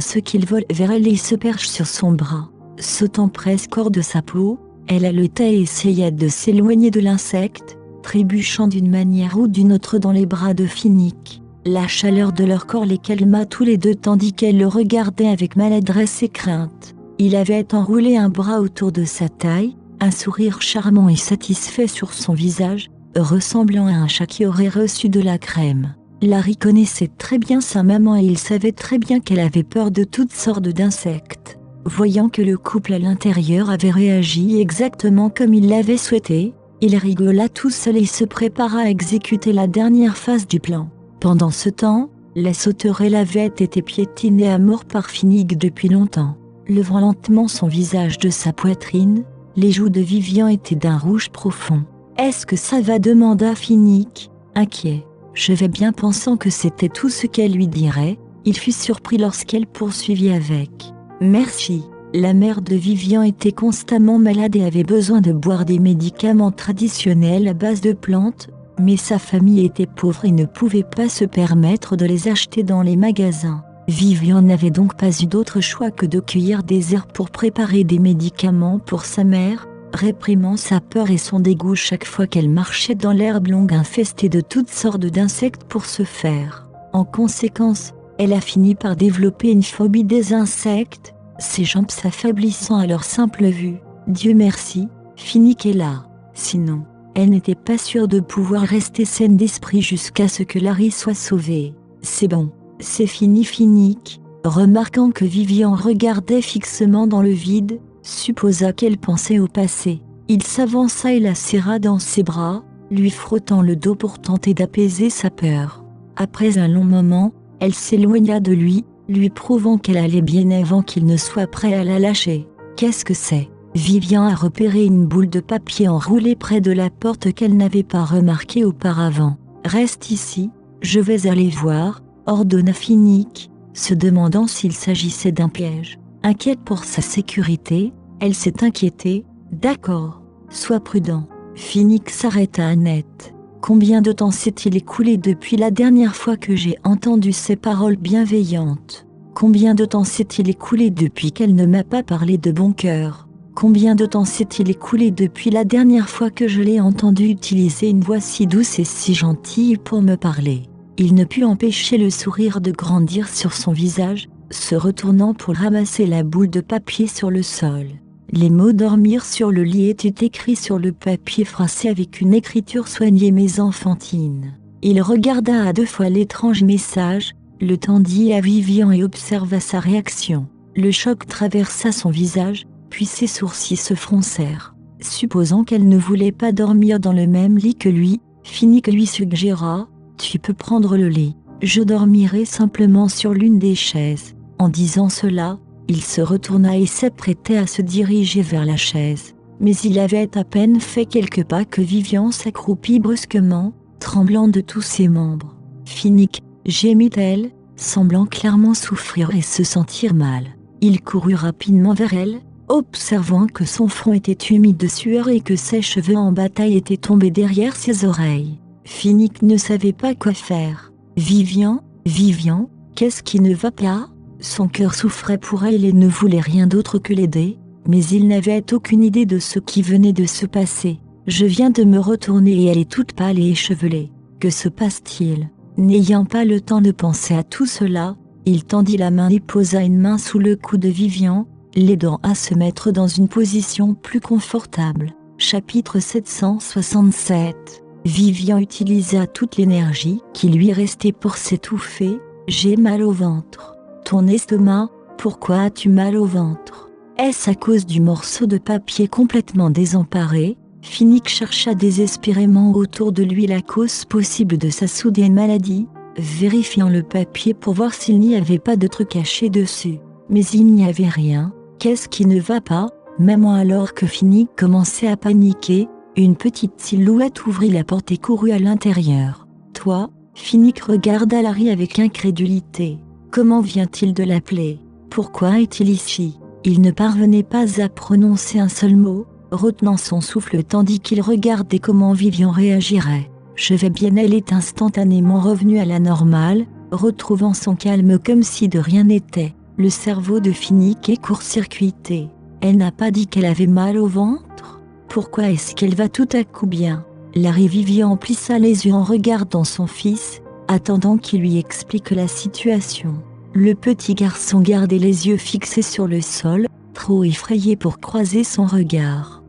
ce qu'il vole vers elle et se perche sur son bras. Sautant presque hors de sa peau, elle haletait et essaya de s'éloigner de l'insecte, trébuchant d'une manière ou d'une autre dans les bras de Finnick. La chaleur de leur corps les calma tous les deux tandis qu'elle le regardait avec maladresse et crainte. Il avait enroulé un bras autour de sa taille, un sourire charmant et satisfait sur son visage, ressemblant à un chat qui aurait reçu de la crème. Larry connaissait très bien sa maman et il savait très bien qu'elle avait peur de toutes sortes d'insectes. Voyant que le couple à l'intérieur avait réagi exactement comme il l'avait souhaité, il rigola tout seul et se prépara à exécuter la dernière phase du plan. Pendant ce temps, la sauterelle avait été piétinée à mort par Finnick depuis longtemps. Levant lentement son visage de sa poitrine, les joues de Vivian étaient d'un rouge profond. « Est-ce que ça va » demanda Finnick, inquiet. Je vais bien pensant que c'était tout ce qu'elle lui dirait. Il fut surpris lorsqu'elle poursuivit avec « Merci ». La mère de Vivian était constamment malade et avait besoin de boire des médicaments traditionnels à base de plantes, mais sa famille était pauvre et ne pouvait pas se permettre de les acheter dans les magasins. Vivian n'avait donc pas eu d'autre choix que de cueillir des herbes pour préparer des médicaments pour sa mère, réprimant sa peur et son dégoût chaque fois qu'elle marchait dans l'herbe longue infestée de toutes sortes d'insectes pour se faire. En conséquence, elle a fini par développer une phobie des insectes, ses jambes s'affaiblissant à leur simple vue. Dieu merci, Finnick est là. Sinon, elle n'était pas sûre de pouvoir rester saine d'esprit jusqu'à ce que Larry soit sauvé. C'est bon, c'est fini Finnick, remarquant que Vivian regardait fixement dans le vide, supposa qu'elle pensait au passé. Il s'avança et la serra dans ses bras, lui frottant le dos pour tenter d'apaiser sa peur. Après un long moment, elle s'éloigna de lui, lui prouvant qu'elle allait bien avant qu'il ne soit prêt à la lâcher. Qu'est-ce que c'est ? Vivian a repéré une boule de papier enroulée près de la porte qu'elle n'avait pas remarquée auparavant. « Reste ici, je vais aller voir », ordonna Finnick, se demandant s'il s'agissait d'un piège. Inquiète pour sa sécurité, elle s'est inquiétée. « D'accord, sois prudent. » Finnick s'arrêta net. Combien de temps s'est-il écoulé depuis la dernière fois que j'ai entendu ces paroles bienveillantes ? Combien de temps s'est-il écoulé depuis qu'elle ne m'a pas parlé de bon cœur ? Combien de temps s'est-il écoulé depuis la dernière fois que je l'ai entendu utiliser une voix si douce et si gentille pour me parler ? Il ne put empêcher le sourire de grandir sur son visage, se retournant pour ramasser la boule de papier sur le sol. Les mots « dormir sur le lit » étaient écrits sur le papier froissé avec une écriture soignée mais enfantine. Il regarda à deux fois l'étrange message, le tendit à Vivian et observa sa réaction. Le choc traversa son visage, puis ses sourcils se froncèrent. Supposant qu'elle ne voulait pas dormir dans le même lit que lui, Finnick lui suggéra « Tu peux prendre le lit, je dormirai simplement sur l'une des chaises ». En disant cela, il se retourna et s'apprêtait à se diriger vers la chaise. Mais il avait à peine fait quelques pas que Vivian s'accroupit brusquement, tremblant de tous ses membres. « Finnick !» gémit-elle, semblant clairement souffrir et se sentir mal. Il courut rapidement vers elle, observant que son front était humide de sueur et que ses cheveux en bataille étaient tombés derrière ses oreilles. Finnick ne savait pas quoi faire. « Vivian, Vivian, qu'est-ce qui ne va pas ?» Son cœur souffrait pour elle et ne voulait rien d'autre que l'aider, mais il n'avait aucune idée de ce qui venait de se passer. « Je viens de me retourner et elle est toute pâle et échevelée. Que se passe-t-il » N'ayant pas le temps de penser à tout cela, il tendit la main et posa une main sous le cou de Vivian, l'aidant à se mettre dans une position plus confortable. Chapitre 767. Vivian utilisa toute l'énergie qui lui restait pour s'étouffer. « J'ai mal au ventre. » Ton estomac, pourquoi as-tu mal au ventre ? Est-ce à cause du morceau de papier complètement désemparé ? Finnick chercha désespérément autour de lui la cause possible de sa soudaine maladie, vérifiant le papier pour voir s'il n'y avait pas de truc caché dessus. Mais il n'y avait rien. Qu'est-ce qui ne va pas ? Même alors que Finnick commençait à paniquer, une petite silhouette ouvrit la porte et courut à l'intérieur. « Toi ?» Finnick regarda Larry avec incrédulité. Comment vient-il de l'appeler ? Pourquoi est-il ici ? Il ne parvenait pas à prononcer un seul mot, retenant son souffle tandis qu'il regardait comment Vivian réagirait. « Je vais bien », elle est instantanément revenue à la normale, retrouvant son calme comme si de rien n'était. Le cerveau de Finnick est court-circuité. Elle n'a pas dit qu'elle avait mal au ventre? Pourquoi est-ce qu'elle va tout à coup bien? Larry Vivian plissa les yeux en regardant son fils, attendant qu'il lui explique la situation. Le petit garçon gardait les yeux fixés sur le sol, trop effrayé pour croiser son regard.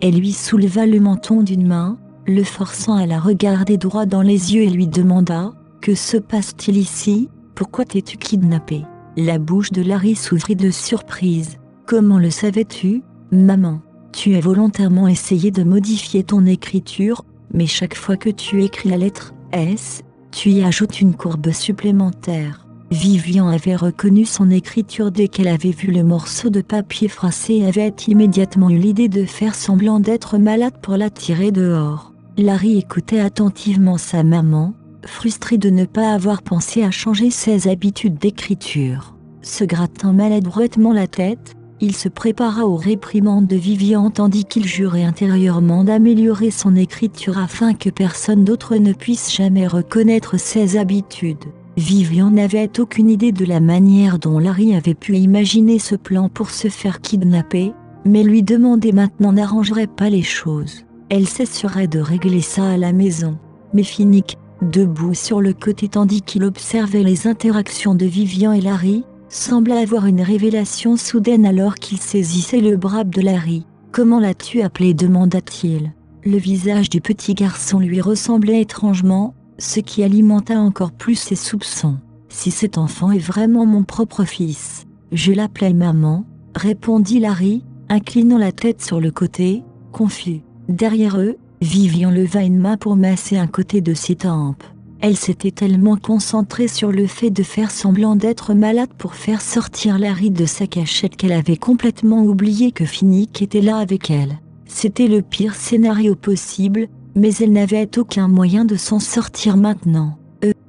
Elle lui souleva le menton d'une main, le forçant à la regarder droit dans les yeux et lui demanda « Que se passe-t-il ici? Pourquoi t'es-tu kidnappé ?» La bouche de Larry s'ouvrit de surprise. « Comment le savais-tu, maman? Tu as volontairement essayé de modifier ton écriture, mais chaque fois que tu écris la lettre S, tu y ajoutes une courbe supplémentaire. » Vivian avait reconnu son écriture dès qu'elle avait vu le morceau de papier froissé et avait immédiatement eu l'idée de faire semblant d'être malade pour la tirer dehors. Larry écoutait attentivement sa maman, frustré de ne pas avoir pensé à changer ses habitudes d'écriture. Se grattant maladroitement la tête, il se prépara aux réprimandes de Vivian tandis qu'il jurait intérieurement d'améliorer son écriture afin que personne d'autre ne puisse jamais reconnaître ses habitudes. Vivian n'avait aucune idée de la manière dont Larry avait pu imaginer ce plan pour se faire kidnapper, mais lui demander maintenant n'arrangerait pas les choses. Elle cesserait de régler ça à la maison. Mais Finnick, debout sur le côté tandis qu'il observait les interactions de Vivian et Larry, semblait avoir une révélation soudaine alors qu'il saisissait le bras de Larry. « Comment l'as-tu appelé ?» demanda-t-il. Le visage du petit garçon lui ressemblait étrangement, ce qui alimenta encore plus ses soupçons. « Si cet enfant est vraiment mon propre fils, je l'appelais maman, » répondit Larry, inclinant la tête sur le côté, confus. Derrière eux, Vivian leva une main pour masser un côté de ses tempes. Elle s'était tellement concentrée sur le fait de faire semblant d'être malade pour faire sortir Larry de sa cachette qu'elle avait complètement oublié que Finnick était là avec elle. C'était le pire scénario possible, mais elle n'avait aucun moyen de s'en sortir maintenant.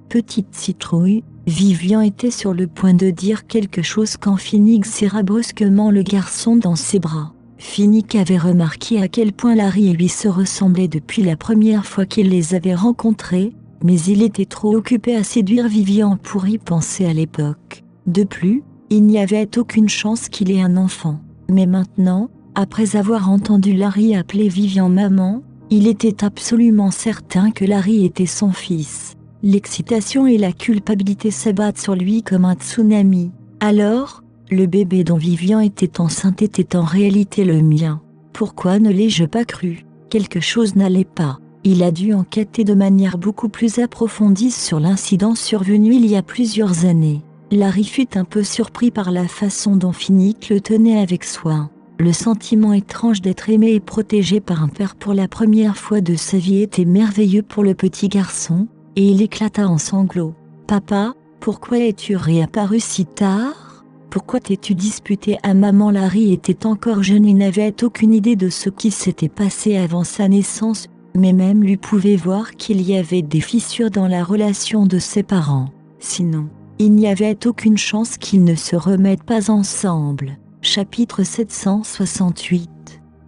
Petite citrouille, Vivian était sur le point de dire quelque chose quand Finnick serra brusquement le garçon dans ses bras. Finnick avait remarqué à quel point Larry et lui se ressemblaient depuis la première fois qu'il les avait rencontrés, mais il était trop occupé à séduire Vivian pour y penser à l'époque. De plus, il n'y avait aucune chance qu'il ait un enfant. Mais maintenant, après avoir entendu Larry appeler Vivian maman, il était absolument certain que Larry était son fils. L'excitation et la culpabilité s'abattent sur lui comme un tsunami. Alors, le bébé dont Vivian était enceinte était en réalité le mien. Pourquoi ne l'ai-je pas cru? Quelque chose n'allait pas. Il a dû enquêter de manière beaucoup plus approfondie sur l'incident survenu il y a plusieurs années. Larry fut un peu surpris par la façon dont Finnick le tenait avec soin. Le sentiment étrange d'être aimé et protégé par un père pour la première fois de sa vie était merveilleux pour le petit garçon, et il éclata en sanglots. « Papa, pourquoi es-tu réapparu si tard? Pourquoi t'es-tu disputé à maman ?» Larry était encore jeune et n'avait aucune idée de ce qui s'était passé avant sa naissance, mais même lui pouvait voir qu'il y avait des fissures dans la relation de ses parents. Sinon, il n'y avait aucune chance qu'ils ne se remettent pas ensemble. Chapitre 768.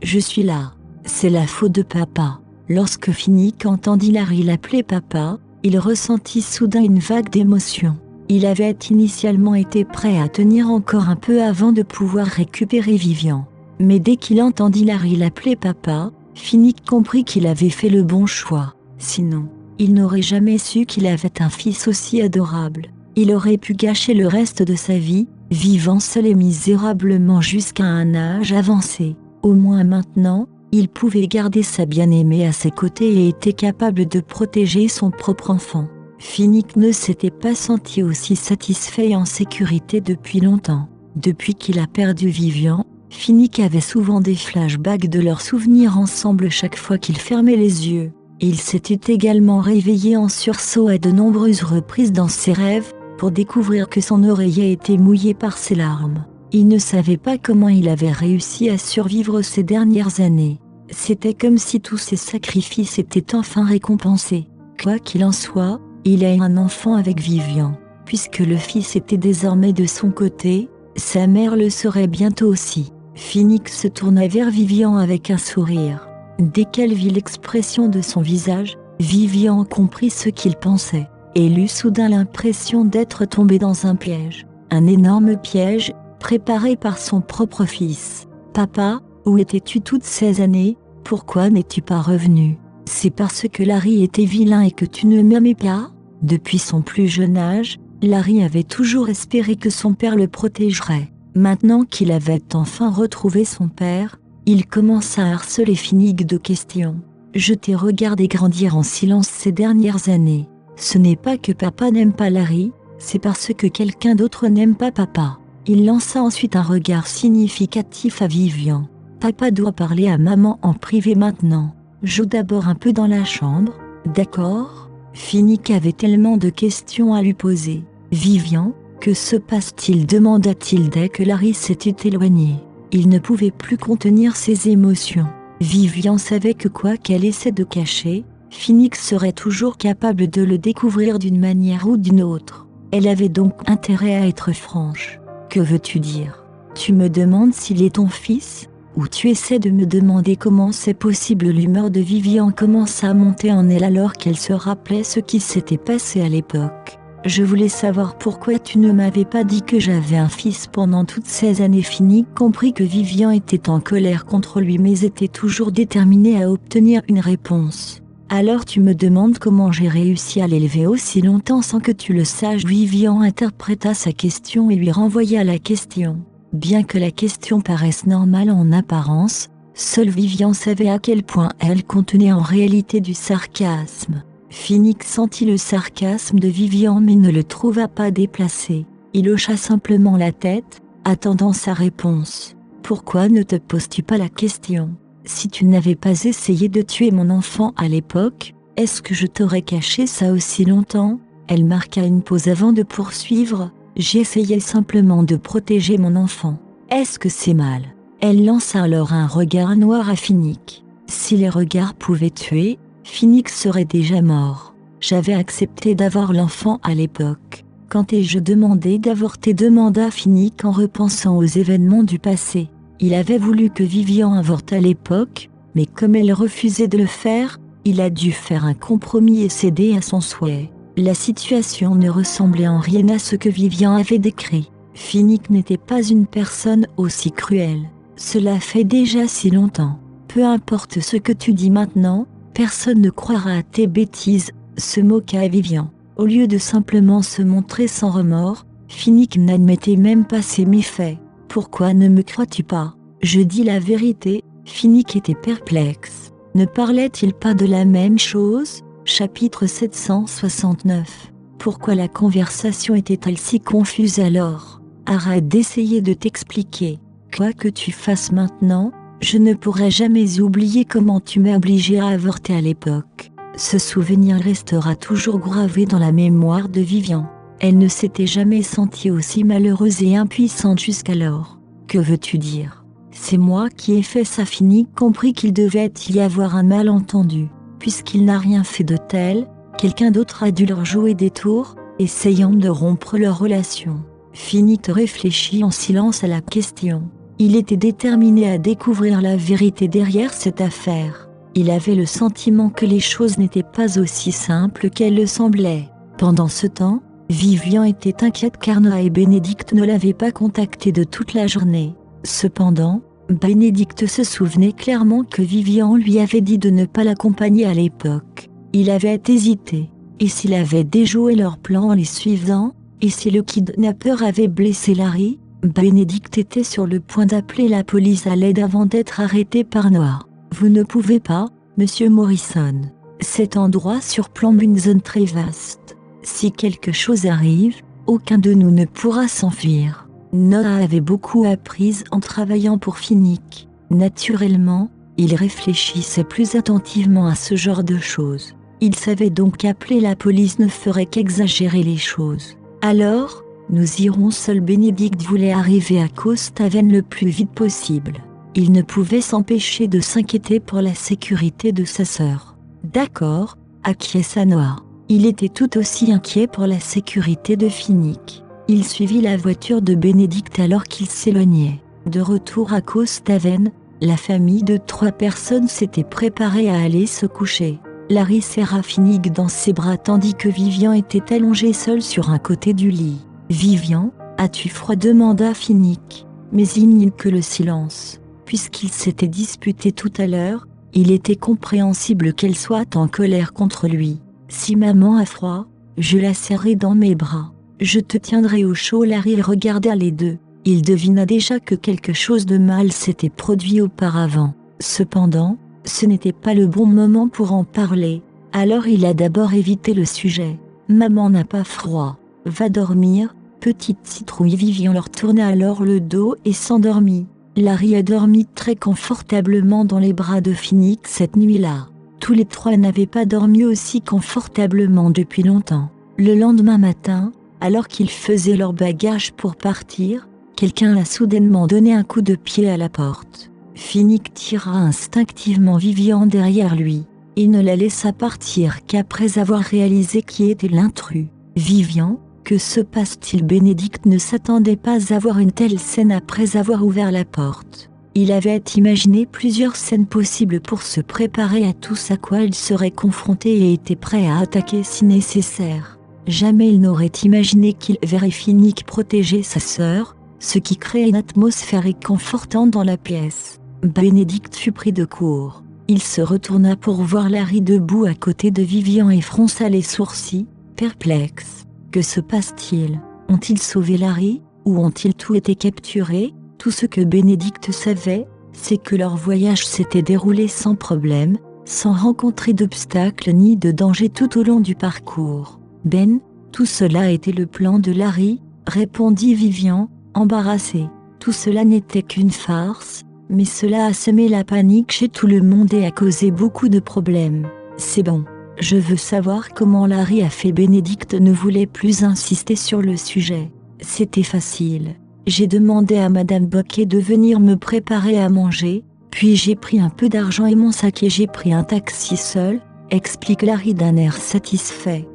Je suis là. C'est la faute de papa. Lorsque Finnick entendit Larry l'appeler papa, il ressentit soudain une vague d'émotion. Il avait initialement été prêt à tenir encore un peu avant de pouvoir récupérer Vivian. Mais dès qu'il entendit Larry l'appeler papa, Finnick comprit qu'il avait fait le bon choix. Sinon, il n'aurait jamais su qu'il avait un fils aussi adorable. Il aurait pu gâcher le reste de sa vie, vivant seul et misérablement jusqu'à un âge avancé. Au moins maintenant, il pouvait garder sa bien-aimée à ses côtés et était capable de protéger son propre enfant. Finnick ne s'était pas senti aussi satisfait et en sécurité depuis longtemps. Depuis qu'il a perdu Vivian, Finnick avait souvent des flashbacks de leurs souvenirs ensemble chaque fois qu'il fermait les yeux. Il s'était également réveillé en sursaut à de nombreuses reprises dans ses rêves, pour découvrir que son oreiller était mouillé par ses larmes. Il ne savait pas comment il avait réussi à survivre ces dernières années. C'était comme si tous ses sacrifices étaient enfin récompensés. Quoi qu'il en soit, il a un enfant avec Vivian. Puisque le fils était désormais de son côté, sa mère le serait bientôt aussi. Finnick se tourna vers Vivian avec un sourire. Dès qu'elle vit l'expression de son visage, Vivian comprit ce qu'il pensait. Elle eut soudain l'impression d'être tombée dans un piège. Un énorme piège, préparé par son propre fils. « Papa, où étais-tu toutes ces années? Pourquoi n'es-tu pas revenu? C'est parce que Larry était vilain et que tu ne m'aimais pas ?» Depuis son plus jeune âge, Larry avait toujours espéré que son père le protégerait. Maintenant qu'il avait enfin retrouvé son père, il commença à harceler Finnick de questions. « Je t'ai regardé grandir en silence ces dernières années. Ce n'est pas que papa n'aime pas Larry, c'est parce que quelqu'un d'autre n'aime pas papa. » Il lança ensuite un regard significatif à Vivian. « Papa doit parler à maman en privé maintenant. Joue d'abord un peu dans la chambre, d'accord ?» Finnick avait tellement de questions à lui poser. « Vivian, que se passe-t-il ?» demanda-t-il dès que Larry s'était éloigné. Il ne pouvait plus contenir ses émotions. Vivian savait que quoi qu'elle essaie de cacher, Finnick serait toujours capable de le découvrir d'une manière ou d'une autre. Elle avait donc intérêt à être franche. « Que veux-tu dire? Tu me demandes s'il est ton fils ? Ou tu essaies de me demander comment c'est possible ?» L'humeur de Vivian commença à monter en elle alors qu'elle se rappelait ce qui s'était passé à l'époque. « Je voulais savoir pourquoi tu ne m'avais pas dit que j'avais un fils pendant toutes ces années. » Finnick comprit que Vivian était en colère contre lui mais était toujours déterminée à obtenir une réponse. « Alors tu me demandes comment j'ai réussi à l'élever aussi longtemps sans que tu le saches ?» Vivian interpréta sa question et lui renvoya la question. Bien que la question paraisse normale en apparence, seule Vivian savait à quel point elle contenait en réalité du sarcasme. Finnick sentit le sarcasme de Vivian mais ne le trouva pas déplacé. Il hocha simplement la tête, attendant sa réponse. « Pourquoi ne te poses-tu pas la question ? Si tu n'avais pas essayé de tuer mon enfant à l'époque, est-ce que je t'aurais caché ça aussi longtemps ?» Elle marqua une pause avant de poursuivre. « J'essayais simplement de protéger mon enfant. Est-ce que c'est mal ?» Elle lança alors un regard noir à Finnick. Si les regards pouvaient tuer, Finnick serait déjà mort. « J'avais accepté d'avoir l'enfant à l'époque. Quand ai-je demandé d'avorter ?» demanda Finnick en repensant aux événements du passé. Il avait voulu que Vivian avorte à l'époque, mais comme elle refusait de le faire, il a dû faire un compromis et céder à son souhait. La situation ne ressemblait en rien à ce que Vivian avait décrit. Finnick n'était pas une personne aussi cruelle. « Cela fait déjà si longtemps. Peu importe ce que tu dis maintenant, personne ne croira à tes bêtises », se moqua Vivian. Au lieu de simplement se montrer sans remords, Finnick n'admettait même pas ses méfaits. « Pourquoi ne me crois-tu pas ? Je dis la vérité. » Finnick était perplexe. Ne parlait-il pas de la même chose ? Chapitre 769. Pourquoi la conversation était-elle si confuse alors ? Arrête d'essayer de t'expliquer. Quoi que tu fasses maintenant, je ne pourrai jamais oublier comment tu m'as obligé à avorter à l'époque. Ce souvenir restera toujours gravé dans la mémoire de Vivian. Elle ne s'était jamais sentie aussi malheureuse et impuissante jusqu'alors. Que veux-tu dire ? C'est moi qui ai fait ça. Finnick comprit qu'il devait y avoir un malentendu. Puisqu'il n'a rien fait de tel, quelqu'un d'autre a dû leur jouer des tours, essayant de rompre leur relation. Finnick réfléchit en silence à la question. Il était déterminé à découvrir la vérité derrière cette affaire. Il avait le sentiment que les choses n'étaient pas aussi simples qu'elles le semblaient. Pendant ce temps, Vivian était inquiète car Noah et Bénédicte ne l'avaient pas contacté de toute la journée. Cependant, Bénédicte se souvenait clairement que Vivian lui avait dit de ne pas l'accompagner à l'époque. Il avait hésité. Et s'il avait déjoué leur plan en les suivant ? Et si le kidnappeur avait blessé Larry ? Bénédicte était sur le point d'appeler la police à l'aide avant d'être arrêté par Noah. « Vous ne pouvez pas, monsieur Morrison. Cet endroit surplombe une zone très vaste. Si quelque chose arrive, aucun de nous ne pourra s'enfuir. » Noah avait beaucoup appris en travaillant pour Finnick. Naturellement, il réfléchissait plus attentivement à ce genre de choses. Il savait donc qu'appeler la police ne ferait qu'exagérer les choses. « Alors, nous irons seuls. » Bénédicte voulait arriver à Costaven le plus vite possible. Il ne pouvait s'empêcher de s'inquiéter pour la sécurité de sa sœur. « D'accord, » acquiesça Noah. Il était tout aussi inquiet pour la sécurité de Finnick. Il suivit la voiture de Bénédicte alors qu'il s'éloignait. De retour à Costaven, la famille de 3 personnes s'était préparée à aller se coucher. Larry serra Finnick dans ses bras tandis que Vivian était allongée seule sur un côté du lit. « Vivian, as-tu froid ?» demanda Finnick. Mais il n'y eut que le silence. Puisqu'ils s'étaient disputés tout à l'heure, il était compréhensible qu'elle soit en colère contre lui. « Si maman a froid, je la serrai dans mes bras. Je te tiendrai au chaud. » Larry regarda les deux. Il devina déjà que quelque chose de mal s'était produit auparavant. Cependant, ce n'était pas le bon moment pour en parler. Alors il a d'abord évité le sujet. « Maman n'a pas froid. Va dormir, petite citrouille. » Vivian leur tourna alors le dos et s'endormit. Larry a dormi très confortablement dans les bras de Finnick cette nuit-là. Tous les 3 n'avaient pas dormi aussi confortablement depuis longtemps. Le lendemain matin, alors qu'ils faisaient leur bagage pour partir, quelqu'un a soudainement donné un coup de pied à la porte. Finnick tira instinctivement Vivian derrière lui. Il ne la laissa partir qu'après avoir réalisé qui était l'intrus. « Vivian, que se passe-t-il ?» Bénédicte ne s'attendait pas à voir une telle scène après avoir ouvert la porte. Il avait imaginé plusieurs scènes possibles pour se préparer à tout ce à quoi il serait confronté et était prêt à attaquer si nécessaire. Jamais il n'aurait imaginé qu'il verrait Finnick protéger sa sœur, ce qui créait une atmosphère réconfortante dans la pièce. Bénédicte fut pris de court. Il se retourna pour voir Larry debout à côté de Vivian et fronça les sourcils, perplexe. Que se passe-t-il? Ont-ils sauvé Larry, ou ont-ils tout été capturés? Tout ce que Bénédicte savait, c'est que leur voyage s'était déroulé sans problème, sans rencontrer d'obstacles ni de danger tout au long du parcours. « Ben, tout cela était le plan de Larry, » répondit Vivian, embarrassée. Tout cela n'était qu'une farce, mais cela a semé la panique chez tout le monde et a causé beaucoup de problèmes. C'est bon, je veux savoir comment Larry a fait. Bénédicte ne voulait plus insister sur le sujet. C'était facile. J'ai demandé à Madame Bocquet de venir me préparer à manger, puis j'ai pris un peu d'argent et mon sac et j'ai pris un taxi seul, explique Larry d'un air satisfait.